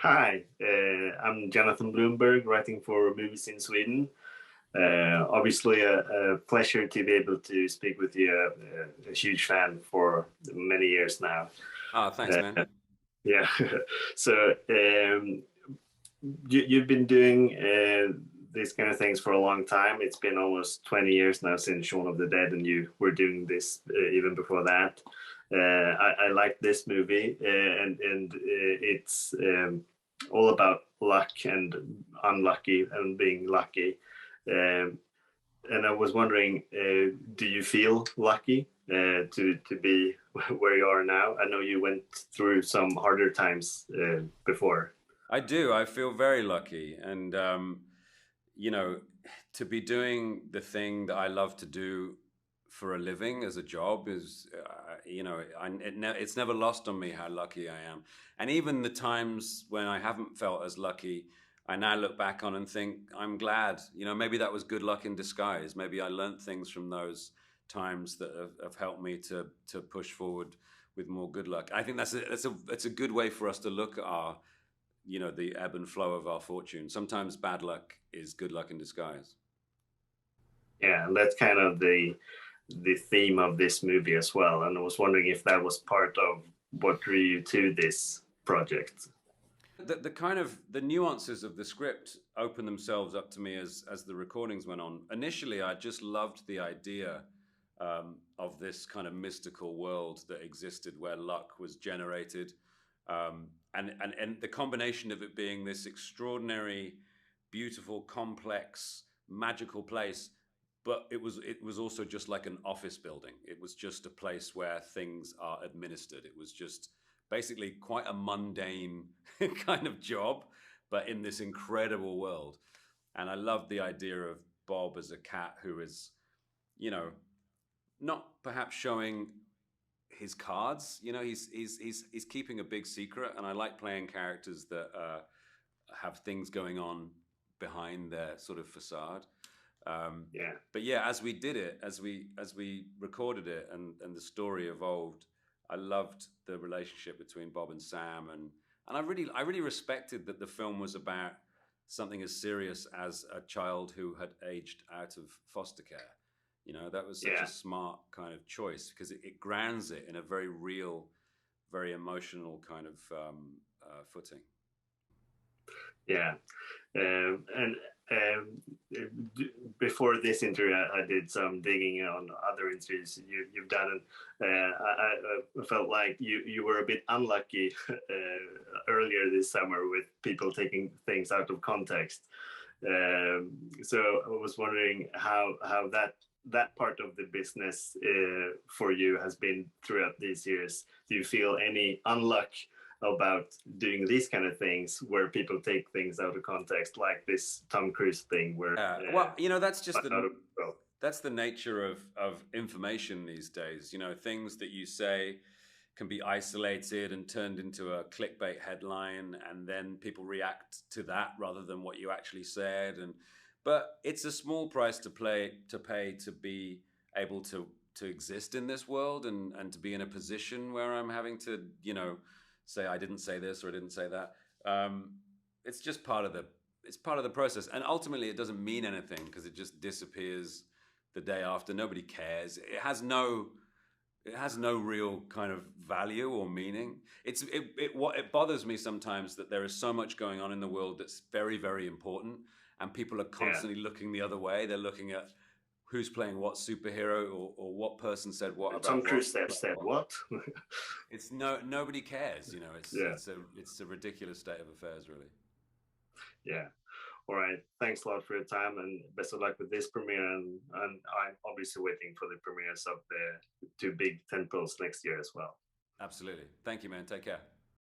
Hi, I'm Jonathan Blomberg, writing for MovieZine Sweden. Obviously, a pleasure to be able to speak with you. A huge fan for many years now. Oh, thanks, Uh, man. yeah, so you've been doing these kind of things for a long time. It's been almost 20 years now since Shaun of the Dead, and you were doing this even before that. I like this movie, and it's all about luck and unlucky and being lucky. Um, and I was wondering, do you feel lucky to be where you are now? I know you went through some harder times before. I do. I feel very lucky, and you know, to be doing the thing that I love to do for a living as a job is, it's never lost on me how lucky I am. And even the times when I haven't felt as lucky, I now look back on and think I'm glad. Maybe that was good luck in disguise. Maybe I learned things from those times that have helped me to push forward with more good luck. I think that's a good way for us to look at our the ebb and flow of our fortune. Sometimes bad luck is good luck in disguise. Yeah, and that's kind of the theme of this movie as well. And I was wondering if that was part of what drew you to this project. The kind of the nuances of the script opened themselves up to me as the recordings went on. Initially, I just loved the idea of this kind of mystical world that existed where luck was generated, and the combination of it being this extraordinary, beautiful, complex, magical place. But it was also just like an office building. It was just a place where things are administered. It was just basically quite a mundane kind of job, but in this incredible world. And I love the idea of Bob as a cat who is, you know, not perhaps showing his cards. He's keeping a big secret, and I like playing characters that have things going on behind their sort of facade. Yeah, But yeah, as we did it, as we recorded it, and the story evolved, I loved the relationship between Bob and Sam, and I really respected that the film was about something as serious as a child who had aged out of foster care. That was such a yeah. smart kind of choice because it grounds it in a very real, very emotional kind of footing. Yeah, and before this interview, I did some digging on other interviews you've done, and I felt like you were a bit unlucky earlier this summer with people taking things out of context. So I was wondering how that part of the business for you has been throughout these years. Do you feel any unluck about doing these kind of things where people take things out of context, like this Tom Cruise thing, where Well, that's just out of well, that's the nature of information these days. Things that you say can be isolated and turned into a clickbait headline, and then people react to that rather than what you actually said. But it's a small price to pay to be able to exist in this world, and to be in a position where I'm having to say I didn't say this or I didn't say that. It's just part of the process, and ultimately it doesn't mean anything because it just disappears the day after. Nobody cares. It has no real kind of value or meaning. It bothers me sometimes that there is so much going on in the world that's very, very important, and people are yeah. constantly looking the other way. They're looking at who's playing what superhero, or what person said what And about Tom what. Cruise said what? It's nobody cares. It's Yeah, it's a ridiculous state of affairs, really. yeah. All right. Thanks a lot for your time, and best of luck with this premiere. And I'm obviously waiting for the premieres of the two big tentpoles next year as well. Absolutely. Thank you, man. Take care.